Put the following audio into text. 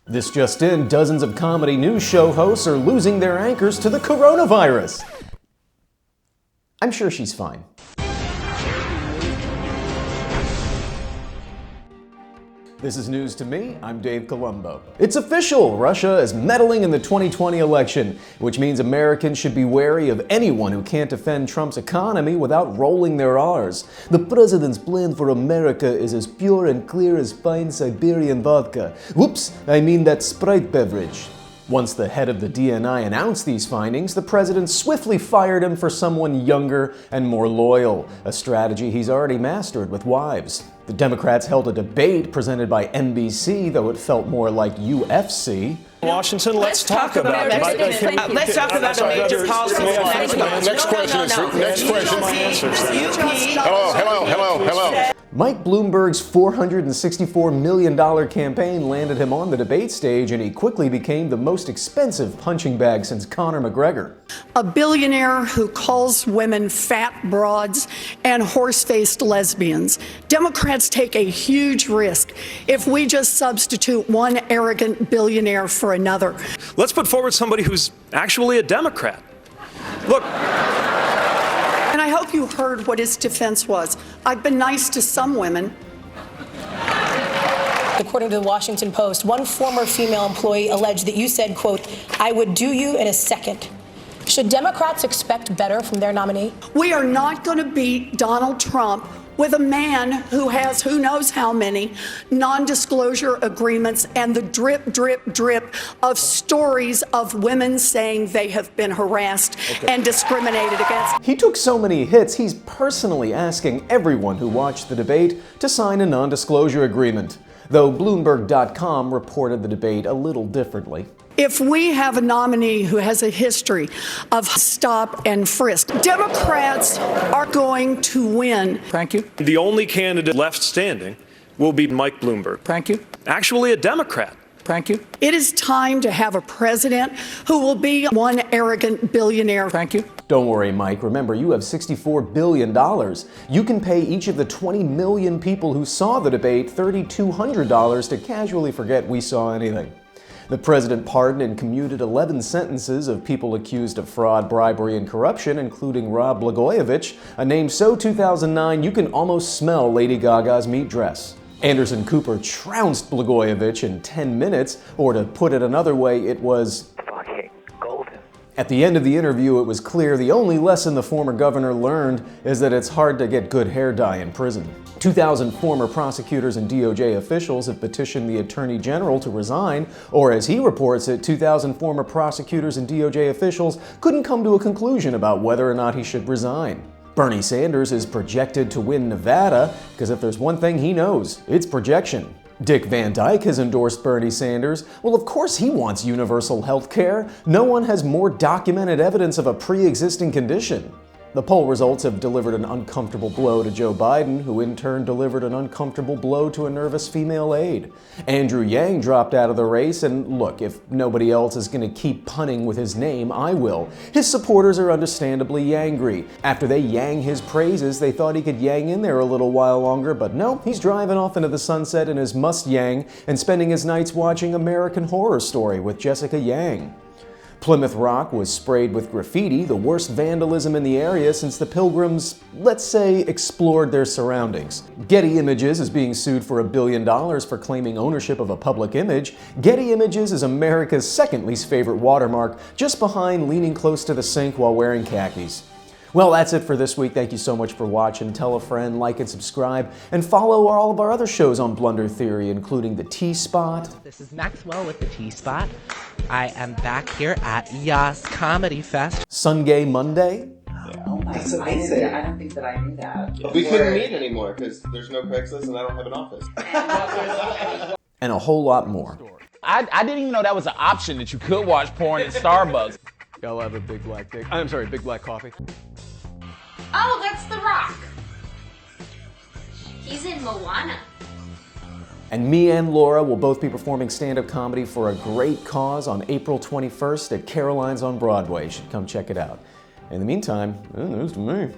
This just in, dozens of comedy news show hosts are losing their anchors to the coronavirus. I'm sure she's fine. This is news to me. I'm Dave Columbo. It's official! Russia is meddling in the 2020 election, which means Americans should be wary of anyone who can't defend Trump's economy without rolling their R's. The president's plan for America is as pure and clear as fine Siberian vodka. Whoops, I mean that Sprite beverage. Once the head of the DNI announced these findings, the president swiftly fired him for someone younger and more loyal, a strategy he's already mastered with wives. The Democrats held a debate presented by NBC, though it felt more like UFC. Washington, let's talk about it. Let's talk about the major policies. Next question, my answers. Hello. Mike Bloomberg's $464 million campaign landed him on the debate stage, and he quickly became the most expensive punching bag since Conor McGregor. A billionaire who calls women fat broads and horse-faced lesbians. Democrats take a huge risk if we just substitute one arrogant billionaire for another. Let's put forward somebody who's actually a Democrat. Look. And I hope you heard what his defense was. I've been nice to some women. According to the Washington Post, one former female employee alleged that you said, quote, "I would do you in a second." Should Democrats expect better from their nominee? We are not going to beat Donald Trump with a man who has who knows how many non-disclosure agreements and the drip, drip, drip of stories of women saying they have been harassed and discriminated against. He took so many hits, he's personally asking everyone who watched the debate to sign a non-disclosure agreement, though Bloomberg.com reported the debate a little differently. If we have a nominee who has a history of stop and frisk, Democrats are going to win. Thank you. The only candidate left standing will be Mike Bloomberg. Thank you. Actually a Democrat. Thank you. It is time to have a president who will be one arrogant billionaire. Thank you. Don't worry, Mike. Remember, you have $64 billion. You can pay each of the 20 million people who saw the debate $3,200 to casually forget we saw anything. The president pardoned and commuted 11 sentences of people accused of fraud, bribery, and corruption, including Rod Blagojevich, a name so 2009 you can almost smell Lady Gaga's meat dress. Anderson Cooper trounced Blagojevich in 10 minutes, or to put it another way, it was fucking golden. At the end of the interview, it was clear the only lesson the former governor learned is that it's hard to get good hair dye in prison. 2,000 former prosecutors and DOJ officials have petitioned the Attorney General to resign, or as he reports it, 2,000 former prosecutors and DOJ officials couldn't come to a conclusion about whether or not he should resign. Bernie Sanders is projected to win Nevada, because if there's one thing he knows, it's projection. Dick Van Dyke has endorsed Bernie Sanders. Well, of course he wants universal health care. No one has more documented evidence of a pre-existing condition. The poll results have delivered an uncomfortable blow to Joe Biden, who in turn delivered an uncomfortable blow to a nervous female aide. Andrew Yang dropped out of the race, and look, if nobody else is going to keep punning with his name, I will. His supporters are understandably angry. After they Yang his praises, they thought he could Yang in there a little while longer, but no, he's driving off into the sunset in his Mustang and spending his nights watching American Horror Story with Jessica Yang. Plymouth Rock was sprayed with graffiti, the worst vandalism in the area since the Pilgrims, let's say, explored their surroundings. Getty Images is being sued for $1 billion for claiming ownership of a public image. Getty Images is America's second least favorite watermark, just behind leaning close to the sink while wearing khakis. Well, that's it for this week. Thank you so much for watching. Tell a friend, like and subscribe, and follow all of our other shows on Blunder Theory, including The T-Spot. This is Maxwell with The T-Spot. I am back here at Yas Comedy Fest. Sungay Monday. Oh my God. I don't think that I knew that. We couldn't meet anymore because there's no Craigslist and I don't have an office. And a whole lot more. I didn't even know that was an option, that you could watch porn at Starbucks. Y'all have a big black dick. I'm sorry, big black coffee. Oh, that's The Rock. He's in Moana. And me and Laura will both be performing stand-up comedy for a great cause on April 21st at Caroline's on Broadway. You should come check it out. In the meantime, news to me.